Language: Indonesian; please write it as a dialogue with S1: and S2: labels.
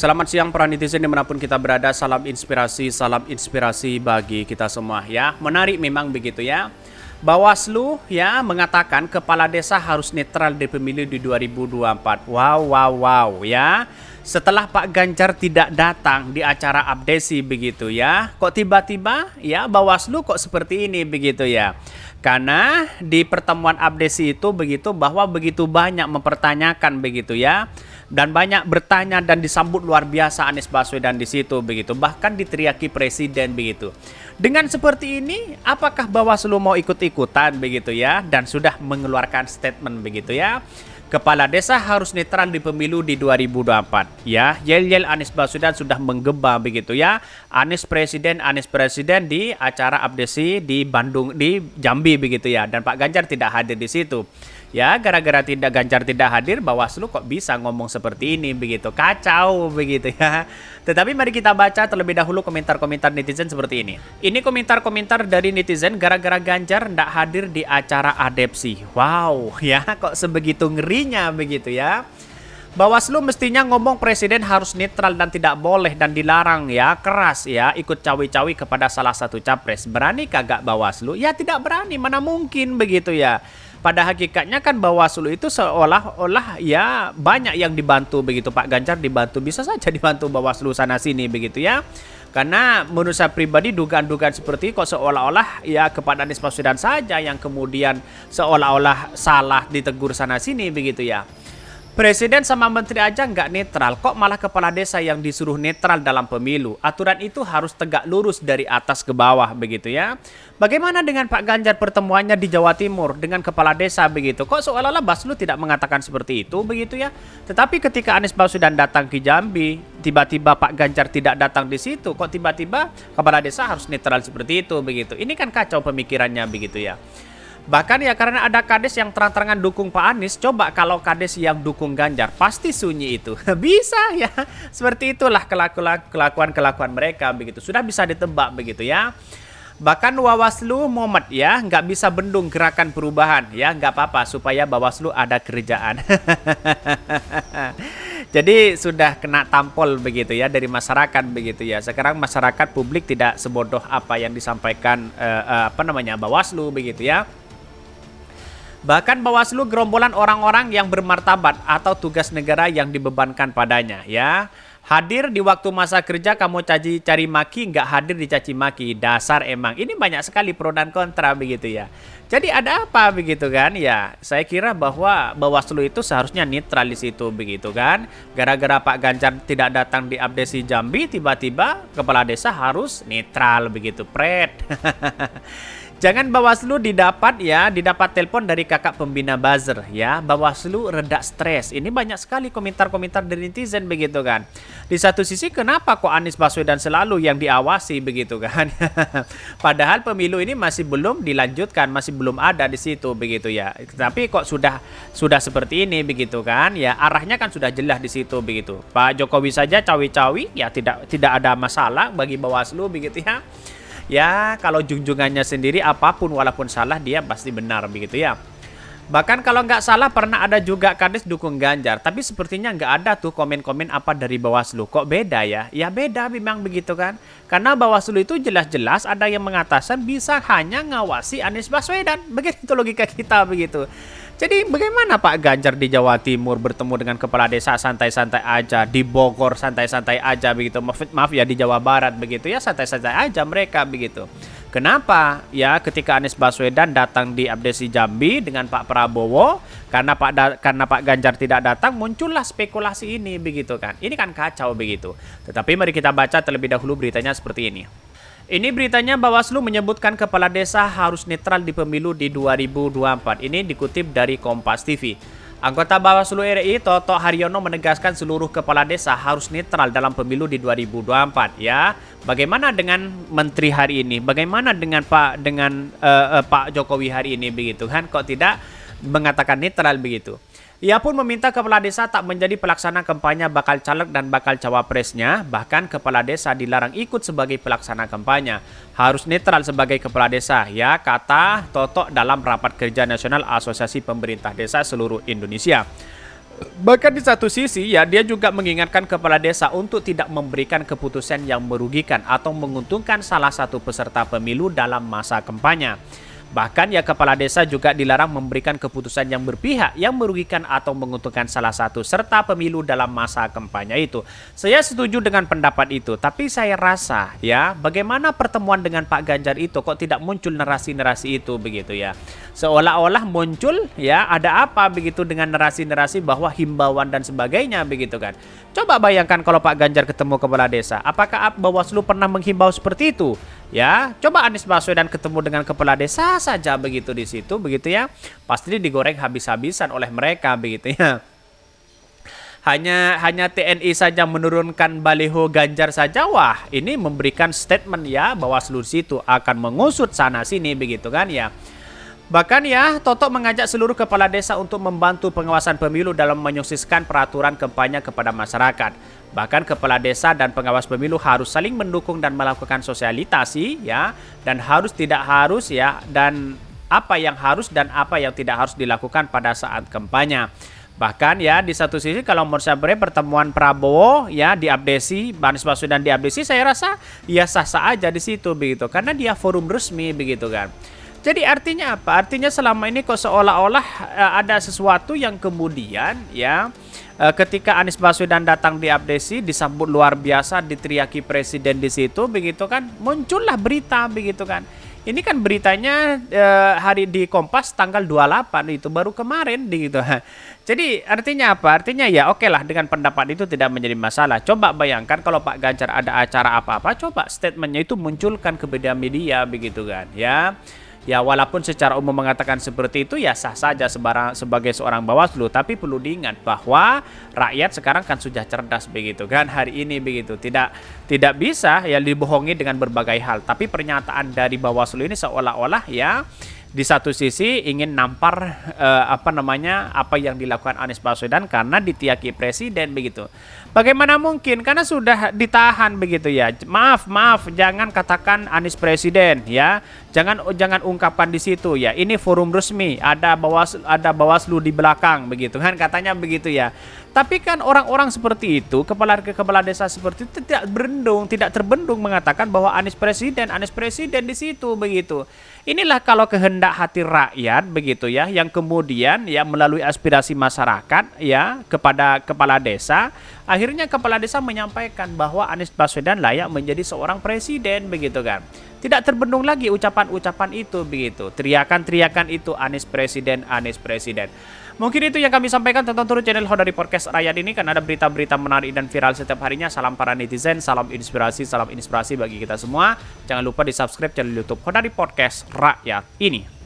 S1: Selamat siang para netizen dimanapun kita berada, salam inspirasi bagi kita semua ya. Menarik memang begitu ya. Bawaslu ya mengatakan kepala desa harus netral di pemilu di 2024. Wow ya. Setelah Pak Ganjar tidak datang di acara abdesi begitu ya. Kok tiba-tiba ya Bawaslu kok seperti ini begitu ya. Karena di pertemuan abdesi itu begitu bahwa begitu banyak mempertanyakan begitu ya. Dan banyak bertanya dan disambut luar biasa Anies Baswedan di situ begitu, bahkan diteriaki presiden begitu. Dengan seperti ini, apakah Bawaslu mau ikut-ikutan begitu ya, dan sudah mengeluarkan statement begitu ya? Kepala desa harus netral di pemilu di 2024 ya. Yel-yel Anies Baswedan sudah menggeba begitu ya. Anies presiden di acara abdesi di Bandung, di Jambi begitu ya, dan Pak Ganjar tidak hadir di situ. Ya, gara-gara Ganjar tidak hadir, Bawaslu kok bisa ngomong seperti ini begitu. Kacau begitu ya. Tetapi mari kita baca terlebih dahulu komentar-komentar netizen seperti ini. Ini komentar-komentar dari netizen gara-gara Ganjar tidak hadir di acara adepsi. Wow, ya kok sebegitu ngerinya begitu ya. Bawaslu mestinya ngomong presiden harus netral dan tidak boleh dan dilarang ya, keras ya, ikut cawi-cawi kepada salah satu capres. Berani kagak Bawaslu? Ya tidak berani, mana mungkin begitu ya. Pada hakikatnya kan Bawaslu itu seolah-olah ya banyak yang dibantu begitu. Pak Ganjar dibantu, bisa saja dibantu Bawaslu sana sini begitu ya. Karena menurut saya pribadi dugaan-dugaan seperti kok seolah-olah ya kepada Anies Baswedan saja yang kemudian seolah-olah salah ditegur sana sini begitu ya. Presiden sama menteri aja nggak netral, kok malah kepala desa yang disuruh netral dalam pemilu. Aturan itu harus tegak lurus dari atas ke bawah begitu ya. Bagaimana dengan Pak Ganjar pertemuannya di Jawa Timur dengan kepala desa begitu? Kok seolah-olah Bawaslu tidak mengatakan seperti itu begitu ya? Tetapi ketika Anies Baswedan datang ke Jambi, tiba-tiba Pak Ganjar tidak datang di situ, kok tiba-tiba kepala desa harus netral seperti itu begitu? Ini kan kacau pemikirannya begitu ya. Bahkan ya karena ada kades yang terang-terangan dukung Pak Anies, coba kalau kades yang dukung Ganjar, pasti sunyi itu. Bisa ya, seperti itulah kelakuan mereka begitu. Sudah bisa ditebak begitu ya. Bahkan Bawaslu Muhammad ya, nggak bisa bendung gerakan perubahan ya, nggak apa-apa supaya Bawaslu ada kerjaan. Jadi sudah kena tampol begitu ya dari masyarakat begitu ya. Sekarang masyarakat publik tidak sebodoh apa yang disampaikan Bawaslu begitu ya. Bahkan Bawaslu gerombolan orang-orang yang bermartabat atau tugas negara yang dibebankan padanya ya. Hadir di waktu masa kerja kamu cari maki, nggak hadir dicaci maki. Dasar emang. Ini banyak sekali pro dan kontra begitu ya. Jadi ada apa begitu kan ya. Saya kira bahwa Bawaslu itu seharusnya netral di situ begitu kan. Gara-gara Pak Ganjar tidak datang di abdesi Jambi, tiba-tiba kepala desa harus netral begitu. Pret. Jangan Bawaslu didapat telepon dari kakak pembina buzzer ya. Bawaslu reda stres. Ini banyak sekali komentar-komentar dari netizen begitu kan. Di satu sisi kenapa kok Anies Baswedan selalu yang diawasi begitu kan. Padahal pemilu ini masih belum dilanjutkan, masih belum ada di situ begitu ya. Tapi kok sudah seperti ini begitu kan. Ya arahnya kan sudah jelas di situ begitu. Pak Jokowi saja cawi-cawi ya tidak ada masalah bagi Bawaslu begitu ya. Ya, kalau junjungannya sendiri apapun walaupun salah dia pasti benar begitu ya. Bahkan kalau nggak salah pernah ada juga kades dukung Ganjar. Tapi sepertinya nggak ada tuh komen-komen apa dari Bawaslu. Kok beda ya? Ya beda memang begitu kan. Karena Bawaslu itu jelas-jelas ada yang mengatakan bisa hanya ngawasi Anies Baswedan. Begitu logika kita begitu. Jadi bagaimana Pak Ganjar di Jawa Timur bertemu dengan kepala desa santai-santai aja, di Bogor santai-santai aja begitu, maaf ya di Jawa Barat begitu ya santai-santai aja mereka begitu. Kenapa? Ya ketika Anies Baswedan datang di abdesi Jambi dengan Pak Prabowo, karena Pak Ganjar tidak datang muncullah spekulasi ini begitu kan. Ini kan kacau begitu. Tetapi mari kita baca terlebih dahulu beritanya seperti ini. Ini beritanya Bawaslu menyebutkan kepala desa harus netral di pemilu di 2024. Ini dikutip dari Kompas TV. Anggota Bawaslu RI Toto Haryono menegaskan seluruh kepala desa harus netral dalam pemilu di 2024 ya. Bagaimana dengan menteri hari ini? Bagaimana dengan Pak Jokowi hari ini begitu kan? Kok tidak mengatakan netral begitu? Ia pun meminta kepala desa tak menjadi pelaksana kampanye bakal caleg dan bakal cawapresnya. Bahkan kepala desa dilarang ikut sebagai pelaksana kampanye. Harus netral sebagai kepala desa, ya kata Toto dalam rapat kerja nasional Asosiasi Pemerintah Desa seluruh Indonesia. Bahkan di satu sisi ya dia juga mengingatkan kepala desa untuk tidak memberikan keputusan yang merugikan atau menguntungkan salah satu peserta pemilu dalam masa kampanye. Bahkan ya kepala desa juga dilarang memberikan keputusan yang berpihak yang merugikan atau menguntungkan salah satu serta pemilu dalam masa kampanye itu. Saya setuju dengan pendapat itu, tapi saya rasa ya bagaimana pertemuan dengan Pak Ganjar itu kok tidak muncul narasi-narasi itu begitu ya. Seolah-olah muncul ya ada apa begitu dengan narasi-narasi bahwa himbauan dan sebagainya begitu kan. Coba bayangkan kalau Pak Ganjar ketemu kepala desa, apakah Bawaslu pernah menghimbau seperti itu? Ya, coba Anies Baswedan ketemu dengan kepala desa saja begitu di situ begitu ya. Pasti digoreng habis-habisan oleh mereka begitu ya. Hanya TNI saja menurunkan baliho Ganjar saja, wah ini memberikan statement ya Bawaslu situ akan mengusut sana sini begitu kan ya. Bahkan ya, Toto mengajak seluruh kepala desa untuk membantu pengawasan pemilu dalam menyukseskan peraturan kampanye kepada masyarakat. Bahkan kepala desa dan pengawas pemilu harus saling mendukung dan melakukan sosialisasi ya, dan tidak harus ya, dan apa yang harus dan apa yang tidak harus dilakukan pada saat kampanye. Bahkan ya di satu sisi kalau menurut saya pertemuan Prabowo ya diabdesi, Anies Baswedan diabdesi, saya rasa ya sah-sah aja di situ begitu karena dia forum resmi begitu kan. Jadi artinya apa? Artinya selama ini kok seolah-olah ada sesuatu yang kemudian ya ketika Anies Baswedan datang di abdesi disambut luar biasa, diteriaki presiden di situ begitu kan, muncullah berita begitu kan. Ini kan beritanya hari di Kompas tanggal 28 itu baru kemarin gitu. Jadi artinya apa? Artinya ya oke lah dengan pendapat itu tidak menjadi masalah. Coba bayangkan kalau Pak Ganjar ada acara apa-apa, coba statementnya itu munculkan ke media begitu kan ya. Ya walaupun secara umum mengatakan seperti itu ya sah saja sebagai seorang Bawaslu, tapi perlu diingat bahwa rakyat sekarang kan sudah cerdas begitu kan hari ini begitu, tidak bisa ya dibohongi dengan berbagai hal. Tapi pernyataan dari Bawaslu ini seolah-olah ya di satu sisi ingin nampar apa yang dilakukan Anies Baswedan karena ditiaki presiden begitu. Bagaimana mungkin? Karena sudah ditahan begitu ya. Maaf, jangan katakan Anies presiden ya. Jangan ungkapkan di situ ya. Ini forum resmi, ada Bawaslu di belakang begitu kan katanya begitu ya. Tapi kan orang-orang seperti itu, kepala desa seperti itu tidak terbendung mengatakan bahwa Anies presiden di situ begitu. Inilah kalau kehendak hati rakyat begitu ya, yang kemudian ya melalui aspirasi masyarakat ya kepada kepala desa, akhirnya kepala desa menyampaikan bahwa Anies Baswedan layak menjadi seorang presiden begitu kan. Tidak terbendung lagi ucapan-ucapan itu begitu. Teriakan-teriakan itu Anies presiden. Mungkin itu yang kami sampaikan tentang turut channel Hodari Podcast Rakyat ini, karena ada berita-berita menarik dan viral setiap harinya. Salam para netizen, salam inspirasi bagi kita semua. Jangan lupa di subscribe channel YouTube Hodari Podcast Rakyat ini.